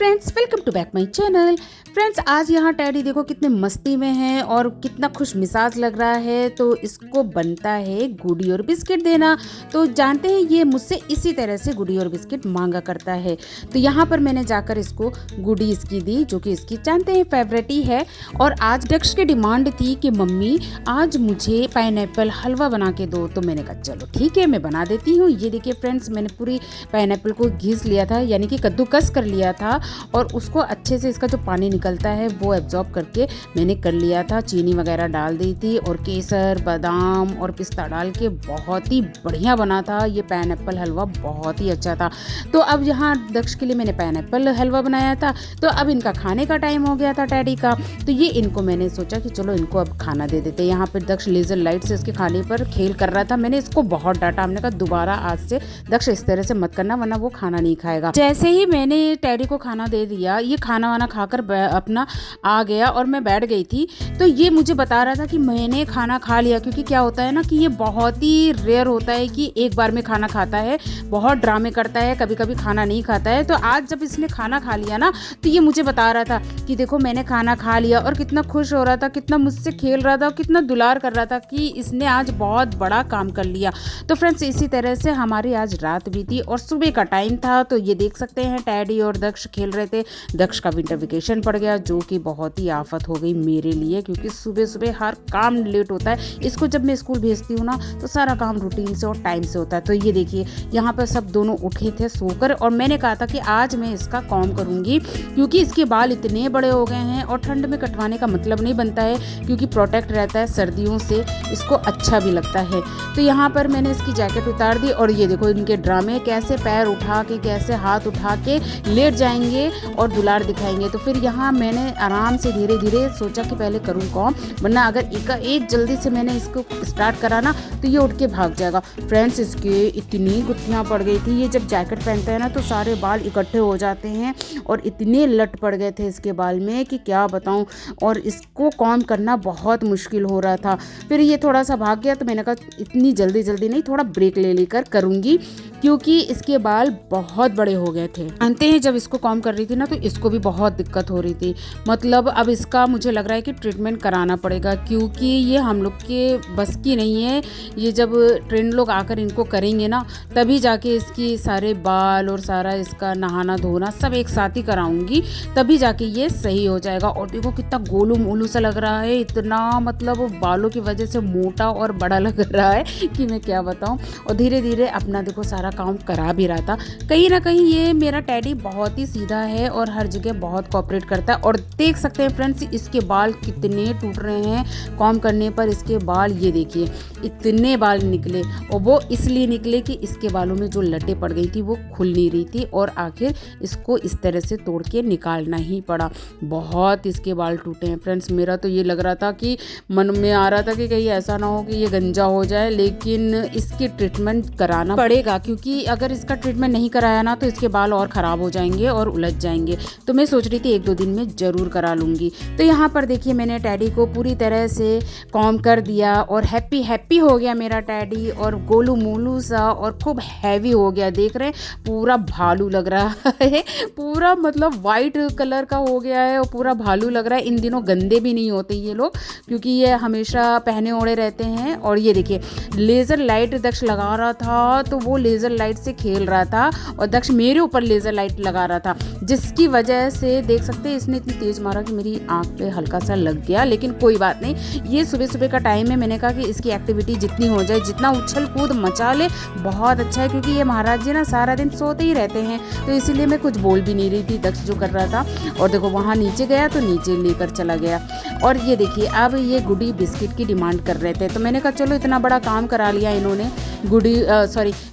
Friends, welcome to back my channel. Friends, आज यहाँ teddy देखो कितने मस्ती में है और कितना खुश मिजाज लग रहा है। तो इसको बनता है गुड़ी और बिस्किट देना। तो जानते हैं ये मुझसे इसी तरह से गुड़ी और बिस्किट मांगा करता है। तो यहाँ पर मैंने जाकर इसको गुड़ी इसकी दी, जो कि इसकी जानते हैं फेवरेट ही है। और आज दक्ष की डिमांड थी कि मम्मी आज मुझे पाइनएप्पल हलवा बना के दो। तो मैंने कहा चलो ठीक है, मैं बना देती हूँ। ये देखिए फ्रेंड्स, मैंने पूरी पाइनएप्पल को घिस लिया था, यानी कि कद्दूकस कर लिया था और उसको अच्छे से इसका जो पानी निकलता है वो एब्जॉर्ब करके मैंने कर लिया था। चीनी वगैरह डाल दी थी और केसर, बादाम और पिस्ता डाल के बहुत ही बढ़िया बना था ये पाइनएप्पल हलवा, बहुत ही अच्छा था। तो अब यहाँ दक्ष के लिए मैंने पाइनएप्पल हलवा बनाया था। तो अब इनका खाने का टाइम हो गया था टैडी का। तो ये इनको मैंने सोचा कि चलो इनको अब खाना दे देते। यहाँ पर दक्ष लेजर लाइट से इसके खाने पर खेल कर रहा था। मैंने इसको बहुत डांटा, हमने कहा दोबारा आज से दक्ष इस तरह से मत करना वरना वो खाना नहीं खाएगा। जैसे ही मैंने टैडी को खाना दे दिया, ये खाना वाना खाकर अपना आ गया और मैं बैठ गई थी। तो ये मुझे बता रहा था कि मैंने खाना खा लिया, क्योंकि क्या होता है ना कि ये बहुत ही रेयर होता है कि एक बार में खाना खाता है, बहुत ड्रामे करता है, कभी कभी खाना नहीं खाता है। तो आज जब इसने खाना खा लिया ना, तो ये मुझे बता रहा था कि देखो मैंने खाना खा लिया, और कितना खुश हो रहा था, कितना मुझसे खेल रहा था, कितना दुलार कर रहा था कि इसने आज बहुत बड़ा काम कर लिया। तो फ्रेंड्स, इसी तरह से हमारी आज रात बीती और सुबह का टाइम था। तो ये देख सकते हैं टैडी और दक्ष खेल रहे थे। दक्ष का विंटर वेकेशन पड़ गया, जो कि बहुत ही आफत हो गई मेरे लिए, क्योंकि सुबह सुबह हर काम लेट होता है। इसको जब मैं स्कूल भेजती हूँ ना, तो सारा काम रूटीन से और टाइम से होता है। तो ये देखिए यहाँ पर सब दोनों उठे थे सोकर, और मैंने कहा था कि आज मैं इसका कॉम्ब करूँगी, क्योंकि इसके बाल इतने बड़े हो गए हैं और ठंड में कटवाने का मतलब नहीं बनता है, क्योंकि प्रोटेक्ट रहता है सर्दियों से, इसको अच्छा भी लगता है। तो यहाँ पर मैंने इसकी जैकेट उतार दी, और ये देखो इनके ड्रामे, कैसे पैर उठा के, कैसे हाथ उठा के लेट जाएंगे और दुलार दिखाएंगे। तो फिर यहाँ मैंने आराम से धीरे धीरे सोचा कि पहले करूँ कॉम, वरना अगर एक जल्दी से मैंने इसको स्टार्ट करा ना तो ये उठ के भाग जाएगा। फ्रेंड्स, इसके इतनी गुत्थियाँ पड़ गई थी। ये जब जैकेट पहनता है ना तो सारे बाल इकट्ठे हो जाते हैं, और इतने लट पड़ गए थे इसके बाल में कि क्या बताऊँ। और इसको कॉम करना बहुत मुश्किल हो रहा था। फिर ये थोड़ा सा भाग गया, तो मैंने कहा इतनी जल्दी जल्दी नहीं, थोड़ा ब्रेक ले लेकर करूँगी, क्योंकि इसके बाल बहुत बड़े हो गए थे। जानते हैं जब इसको कॉम कर रही थी ना, तो इसको भी बहुत दिक्कत हो रही थी। मतलब अब इसका मुझे लग रहा है कि ट्रीटमेंट कराना पड़ेगा, क्योंकि ये हम लोग के बस की नहीं है। ये जब ट्रेंड लोग आकर इनको करेंगे ना, तभी जाके इसकी सारे बाल और सारा इसका नहाना धोना सब एक साथ ही कराऊंगी, तभी जाके ये सही हो जाएगा। और देखो कितना गोलू मोलू सा लग रहा है, इतना मतलब बालों की वजह से मोटा और बड़ा लग रहा है कि मैं क्या बताऊं। और धीरे धीरे अपना देखो सारा काम करा भी रहा था। कहीं ना कहीं ये मेरा टैडी बहुत ही सीधा है और हर जगह बहुत कोऑपरेट करता है। और देख सकते हैं फ्रेंड्स, इसके बाल कितने टूट रहे हैं कॉम करने पर। इसके बाल ये देखिए इतने बाल निकले, और वो इसलिए निकले कि इसके बालों में जो लटें पड़ गई थी वो खुल नहीं रही थी, और आखिर इसको इस तरह से तोड़ के निकालना ही पड़ा। बहुत इसके बाल टूटे हैं फ्रेंड्स। मेरा तो ये लग रहा था कि मन में आ रहा था कि कहीं ऐसा ना हो कि ये गंजा हो जाए, लेकिन इसकी ट्रीटमेंट कराना पड़ेगा, क्योंकि अगर इसका ट्रीटमेंट नहीं कराया ना तो इसके बाल और ख़राब हो जाएंगे और उलझ जाएंगे। तो मैं सोच रही थी 1-2 दिन में ज़रूर करा लूँगी। तो यहाँ पर देखिए मैंने टैडी को पूरी तरह से कॉम कर दिया, और हैप्पी हैप्पी हो गया मेरा टैडी, और गोलू मोलू सा और खूब हैवी हो गया। देख रहे हैं पूरा भालू लग रहा है, पूरा मतलब वाइट कलर का हो गया है और पूरा भालू लग रहा है। इन दिनों गंदे भी नहीं होते ये लोग, क्योंकि ये हमेशा पहने ओढ़े रहते हैं। और ये देखिए लेज़र लाइट दक्ष लगा रहा था, तो वो लेज़र लाइट से खेल रहा था, और दक्ष मेरे ऊपर लेज़र लाइट लगा रहा था, जिसकी वजह से देख सकते हैं इसने इतनी तेज़ मारा कि मेरी आंख पे हल्का सा लग गया। लेकिन कोई बात नहीं, ये सुबह सुबह का टाइम है। मैंने कहा कि इसकी एक्टिविटी जितनी हो जाए, जितना उछल कूद मचा ले, बहुत अच्छा है, क्योंकि ये महाराज जी ना सारा दिन सोते ही रहते हैं। तो इसीलिए मैं कुछ बोल भी नहीं रही थी दक्ष जो कर रहा था। और देखो वहाँ नीचे गया तो नीचे लेकर चला गया। और ये देखिए अब ये गुड़ी बिस्किट की डिमांड कर रहे थे, तो मैंने कहा चलो इतना बड़ा काम करा लिया इन्होंने, गुड़ी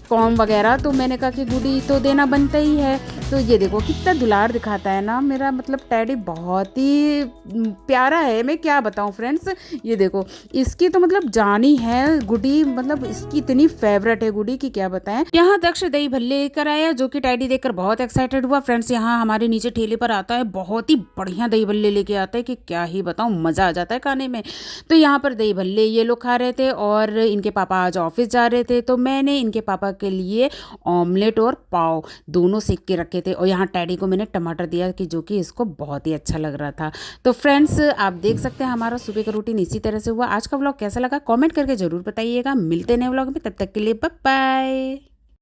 कॉम वगैरह, तो मैंने कहा कि गुड़ी तो देना बनता ही है। तो ये देखो कितना दुलार दिखाता है ना मेरा मतलब टैडी, बहुत ही प्यारा है, मैं क्या बताऊं फ्रेंड्स। ये देखो इसकी तो मतलब जानी है गुडी, मतलब इसकी इतनी फेवरेट है गुडी की क्या बताएं। यहाँ दक्ष दही भल्ले लेकर आया, जो कि टैडी देखकर बहुत एक्साइटेड हुआ। फ्रेंड्स, यहाँ हमारे नीचे ठेले पर आता है, बहुत ही बढ़िया दही भल्ले लेके आता है कि क्या ही बताऊं, मजा आ जाता है खाने में। तो यहाँ पर दही भल्ले ये लोग खा रहे थे, और इनके पापा आज ऑफिस जा रहे थे, थे, तो मैंने इनके पापा के लिए ऑमलेट और पाव दोनों सेक के रखे थे और यहाँ टैडी को मैंने टमाटर दिया कि जो कि इसको बहुत ही अच्छा लग रहा था। तो फ्रेंड्स आप देख सकते हैं हमारा सुबह का रूटीन इसी तरह से हुआ। आज का व्लॉग कैसा लगा कमेंट करके ज़रूर बताइएगा। मिलते नए व्लॉग में, तब तक के लिए बाय बाय।